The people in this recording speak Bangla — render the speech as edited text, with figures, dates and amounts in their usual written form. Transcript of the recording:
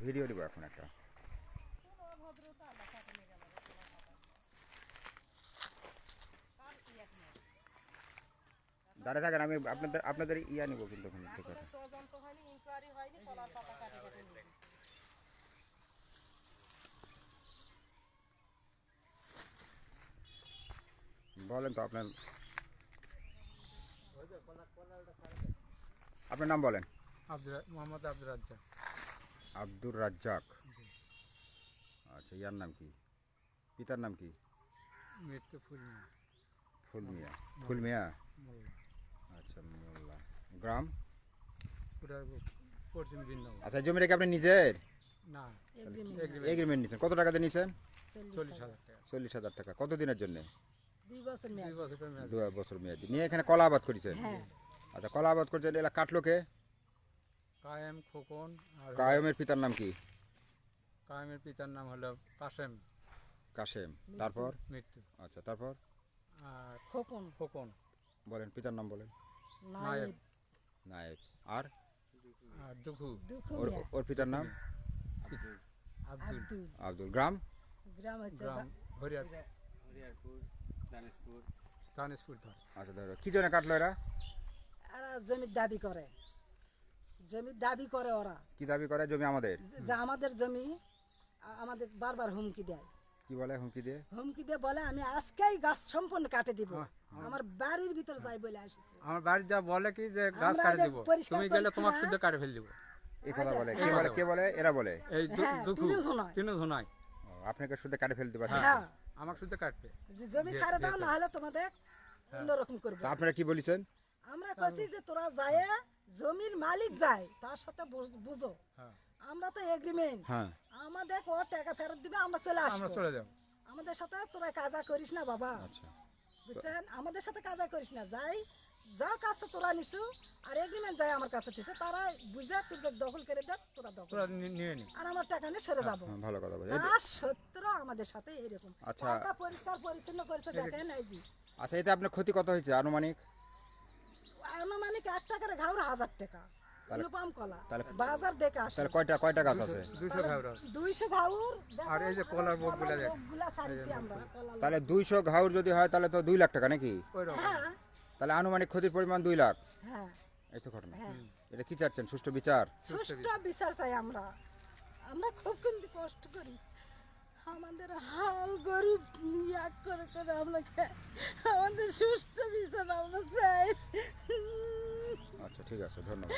ভিডিও দিব এখন একটা। দাঁড়িয়ে থাকেন, আমি আপনাদের ইয়া নিব কিন্তু ওখানে থেকে। বলেন তো আপনার নাম বলেন। মোহাম্মদ আব্দুর রাজ্জাক। আব্দুর রাজ্জাক, আচ্ছা। ইয়ার নাম কি? পিতার নাম কি? মৃত্যু ফুলমিয়া। ফুলমিয়া, ফুলমিয়া, আচ্ছা। মোল্লা। গ্রাম? পশ্চিম বিন্দাবন। আচ্ছা, জমিটা কি আপনি নিজের? না, এগ্রিমেন্ট নিয়েছেন। কত টাকাতে নিয়েছেন? 40,000 টাকা। 40,000 টাকা। কতদিনের জন্য? 2 বছর মেয়াদ। 2 বছর মেয়াদ। 2 বছর মেয়াদি নিয়ে এখানে কলা আবাদ করেছেন? হ্যাঁ। আচ্ছা, কলা আবাদ করছেন, এলা কাটলো কে? কায়েম, খোকন আর কায়েমের পিতার নাম কি? কায়েমের পিতার নাম হলো কাসেম। কাসেম। তারপর? মৃত্যু। আচ্ছা, তারপর? আর খোকন। খোকন। বলেন, পিতার নাম বলেন। নায়েব। নায়েব। আর? আর দুখু। ওর পিতার নাম? আব্দুল। আব্দুল। গ্রাম? গ্রাম হচ্ছে গ্রাম হরিয়ারপুর, দানেশপুর ধর। আচ্ছা, ধরো কি জন্য কাটলো এরা? এরা জমির দাবি করে। জমির দাবি করে ওরা। কি দাবি করে? জমি আমাদের। যে আমাদের জমি, আমাদের বারবার হুমকি দেয়। কি বলে হুমকি দিয়ে? হুমকি দিয়ে বলে আমি আজকেই গাছ সম্পূর্ণ কাটে দিব। আমার বাড়ির ভিতর যাই বলে আসছে। আমার বাড়ি যা বলে কি যে গাছ কাটে দিব, তুমি গেলে তোমার শুদ্ধ কাটে ফেল দিব। এই কথা বলে। কে বলে? কে বলে? এরা বলে। এই দুখু তিনও শোনায়। আপনাকে শুধু কাটে ফেলতে পারে? হ্যাঁ, আমার শুদ্ধ কাটবে। যে জমি ছাড়ে দাও, না হলে তোমাদের অন্যরকম করবে। তা আপনারা কি বলেছেন? আমরা কইছি যে তোরা যায়, জমির মালিক যায়, তার সাথে বুঝো। হ্যাঁ, আমরা তো এগ্রিমেন্ট। হ্যাঁ। আমাদের ও টাকা ফেরত দিবে, আমরা চলে আমরা আসবো। চলে যাব। আমাদের সাথে তোরা কাজা করিস না বাবা। আচ্ছা, বুঝছেন? আমাদের সাথে কাজা করিস না। যাই যার কাছে তোরা নিছু আর এগ্রিমেন্ট যায় আমার কাছে দিছে, তারা বুঝে তোকে দখল করে দেখ, তোরা দখল তোরা নিয়ে নি। আর আমার টাকা নিয়ে সরে যাবো। হ্যাঁ, ভালো কথা বলে। আর শত্রু আমাদের সাথে এরকম। আচ্ছা। টাকা পরিষ্কার পরিচ্ছন্ন করেছে, দেখেন এই জি। আচ্ছা, এতে আপনার ক্ষতি কত হয়েছে আনুমানিক? আনুমানিক 1 টাকার ঘাউর 1000 টাকা। অনুপম কলা তাহলে- বাজার দেখে আসে। তাহলে কয়টা গাছ আছে? 200 ঘাউর আছে। 200 ঘাউর। আর এই যে কলার বোকগুলা দেখ। বোকগুলা সারিছি আমরা কলা। তাহলে 200 ঘাউর যদি হয় তাহলে তো 2 লাখ টাকা নাকি? ওই রকম। হ্যাঁ, তাহলে আনুমানিক ক্ষতির পরিমাণ 2 লাখ। হ্যাঁ, এই তো ঘটনা। হ্যাঁ। এটা কি চাচ্ছেন? সুষ্ঠু বিচার? সুষ্ঠু বিচার চাই আমরা। আমরা খুব কিন্তু কষ্ট করি। আমাদের হাল গরিব ইয়া করে করে আমরা আমাদের সুষ্ঠু বিচার আমরা চাই। আচ্ছা, ঠিক আছে, ধন্যবাদ।